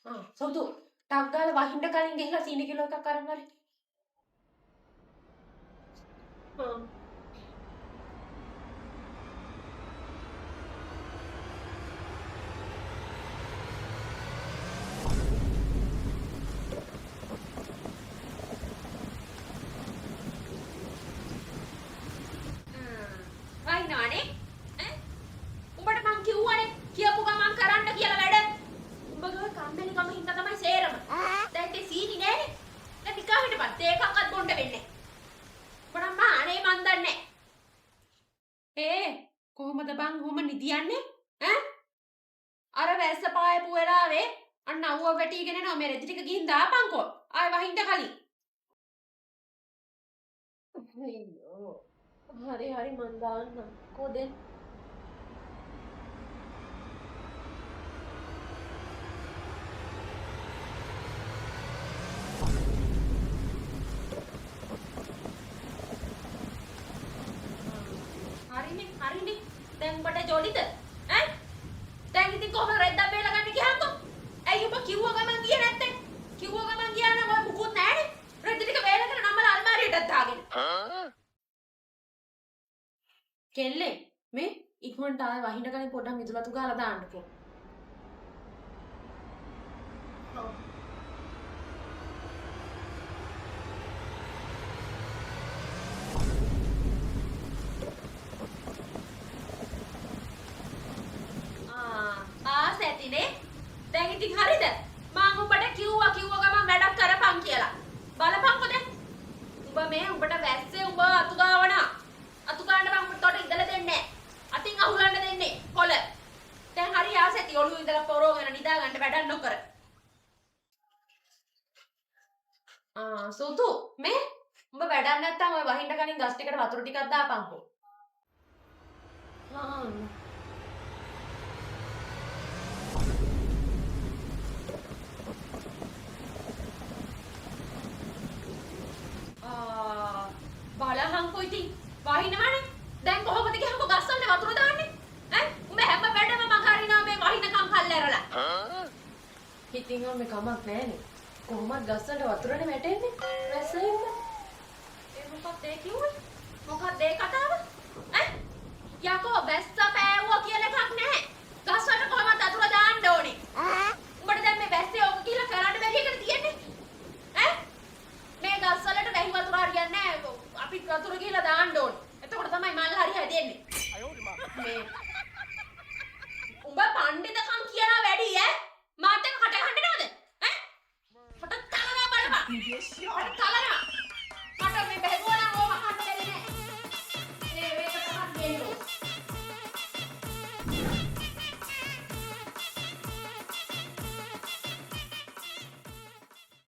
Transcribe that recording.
සොතු ටක් ගාලා වහින්න කලින් ගිහලා සීනි කිලෝ එකක් අරන් හරි. වයින්නානේ ඈ උඹට මං කිව්වනේ කියපු ගමන් කරන්න කියලා වැඩ. උඹ ගාව කම්මැලි කම හින්දා තමයි සේරම. දැන් ඉතින් සීනි නෑනේ. දැන් නිකන් හිටපන් තේකක්වත් බොන්න වෙන්නේ. උඹට මානේ මන් දන්නේ. කොහොමද බං ඔහොම නිදියන්නේ? ඈ අර වැස්ස පායපු වෙලාවේ අන්න අවුව වැටිගෙන එනවා මේ රෙදි ටික ගිහින් දාපන්කෝ. ආයෙ වහින්න කලින්. අයියෝ. හරි මන් දාන්නම්. කොහෙද? හරිනේ. දැන් උඹට ජොලිද? ඈ දැන් ඉතින් කොහොමද රෙද්දක් බේලා ගන්න කියහන්කෝ. ඇයි උඹ කිව්ව ගමන් ගියේ නැත්තේ? කිව්ව ගමන් ගියා නම් ඔය මුකුත් නැහැනේ. රෙද්ද ටික බේලාගෙන නම්මලා අල්මාරියටත් දාගෙන. කෙල්ලේ මේ ඉක්මනට ආයෙ වහින්න කලින් පොඩ්ඩක් මිදුලතු ගාලා දාන්නකෝ. ආසැතිනේ. දැන් ඉතින් හරිද? මං උඹට කිව්වා ගමන් වැඩක් කරපන් කියලා. බලපන්කෝ දැන්. උඹ මේ උඹට වැස්සේ උඹ අතු ගාවන. අතු ගන්න මං උඹට උඩ ඉඳලා දෙන්නේ නැහැ. අතින් අහුලන්න දෙන්නේ. කොළ. දැන් හරි ආසැති ඔළුව ඉඳලා පොරෝගෙන නිදා ගන්න වැඩක් නොකර. සොතු මේ උඹ වැඩක් නැත්තම් ඔය වහින්න කලින් ගස් ටිකට වතුර ටිකක් දාපන්කෝ. බලහන්කෝ ඉතින් වහිනවනේ. දැන් කොහොමද ගියහන්කෝ ගස් වලට වතුර දාන්නේ? ඈ උඹ හැම වැඩම මග හරිනවා මේ වහිනකම් කල්ලාරලා. ඉතින් ඔන්න කමක් නැහැනේ. කොහොමද ගස් වලට වතුරනේ වැටෙන්නේ? වැස්සෙන්න. මොකක්ද ඒ කිව්වේ? මොකක්ද ඒ කතාව? ඈ යකෝ වැස්ස පෑවුවා කියලා එකක් නැහැ. ගස් වලට කොහොමද වතුර දාන්න ඕනේ? උඹට දැන් මේ වැස්සේ ඕක කියලා කරන්න බැරි එකද තියෙන්නේ? ඈ මේ ගස් වලට වැහි වතුර හරියන්නේ නැහැ. අපි වතුර කියලා දාන්න ඕනේ. එතකොට තමයි මල් හරි හැදෙන්නේ. මේ උඹ පණ්ඩිතකම් කියන වැඩි ඈ මාත් එක්ක කට ගහන්න නේද? ඈ මට තලනවා බලපන්. මට තලනවා.